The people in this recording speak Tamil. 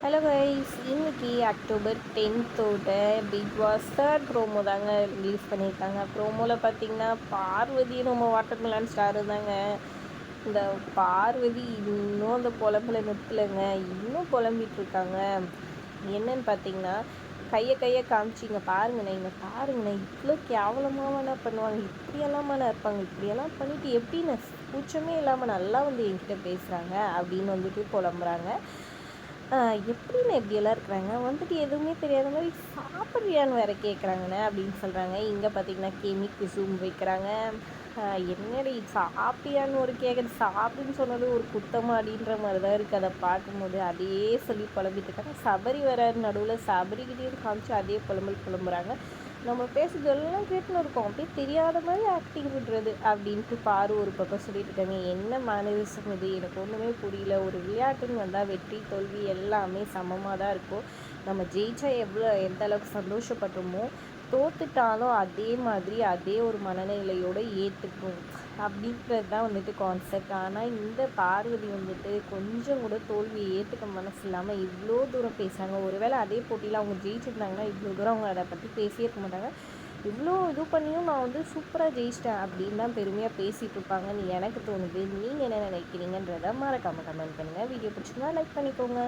ஹலோ கைஸ், இன்னைக்கு October 10th Bigg Boss third promo தாங்க ரிலீஸ் பண்ணியிருக்காங்க. ப்ரோமோவில் பார்த்தீங்கன்னா பார்வதி நம்ம வாட்டர்மெலன் ஸ்டார் தாங்க. இந்த பார்வதி இன்னும் அந்த புலம்புல நிறுத்தலைங்க, இன்னும் புலம்பிகிட்டு இருக்காங்க. என்னன்னு பார்த்தீங்கன்னா, கையை காமிச்சிங்க பாருங்கண்ணே, இங்கே பாருங்கண்ணே, இவ்வளோ கேவலமாகண்ணா பண்ணுவாங்க, இப்படியெல்லாமாண்ணா இருப்பாங்க, இப்படியெல்லாம் பண்ணிவிட்டு எப்படின்னு கூச்சமே இல்லாமல் நல்லா வந்து என்கிட்ட பேசுகிறாங்க அப்படின்னு வந்துட்டு புலம்புறாங்க. எப்படின்னு எப்படியெல்லாம் இருக்கிறாங்க, வந்துட்டு எதுவுமே தெரியாத மாதிரி சாப்பிட்றியான்னு வேறு கேட்குறாங்கண்ணே அப்படின்னு சொல்கிறாங்க. இங்கே பார்த்தீங்கன்னா கெமிக்கு ஜூம் வைக்கிறாங்க. என்னடி சாப்பிட்டியான்னு ஒரு கேட்குறது, சாப்பிடுன்னு சொன்னது ஒரு குத்தமா அப்படின்ற மாதிரி தான் இருக்குது. அதை பார்க்கும்போது அதையே சொல்லி புலம்பிட்டு இருக்காங்க. சபரி வராரு நடுவில், சபரிக்கிட்டேயும் காமிச்சு அதே புலம்புறாங்க. நம்ம பேசுறதெல்லாம் கேட்டுன்னு இருக்கோம், அப்படியே தெரியாத மாதிரி ஆக்டிங் பண்ணுறது அப்படின்ட்டு பாரு ஒரு பக்கம் சொல்லிட்டு இருக்காங்க. என்ன மேனரிசம் இது, எனக்கு ஒன்றுமே புரியல. ஒரு விளையாட்டுன்னு வந்தால் வெற்றி தோல்வி எல்லாமே சமமாக தான் இருக்கும். நம்ம ஜெயிச்சா எந்த அளவுக்கு சந்தோஷப்பட்டோமோ, தோத்துட்டாலும் அதே மாதிரி அதே ஒரு மனநிலையோடு ஏற்றுக்கணும் அப்படின்றது தான் வந்துட்டு கான்செப்ட். ஆனால் இந்த பார்வதி வந்துட்டு கொஞ்சம் கூட தோல்வியை ஏற்றுக்க மனசு இல்லாமல் இவ்வளோ தூரம் பேசுகிறாங்க. ஒருவேளை அதே போட்டியில் அவங்க ஜெயிச்சிருந்தாங்கன்னா இவ்வளோ தூரம் அவங்க அதை பற்றி பேசியே இருக்க மாட்டாங்க. இவ்வளோ இது பண்ணியும் நான் வந்து சூப்பராக ஜெயிச்சிட்டேன் அப்படின்னு தான் பெருமையாக பேசிகிட்டு இருப்பாங்கன்னு எனக்கு தோணுது. நீங்கள் என்ன நினைக்கிறீங்கன்றதை மறக்காமல் கமெண்ட் பண்ணுங்கள். வீடியோ பிடிச்சிருந்தா லைக் பண்ணிக்கோங்க.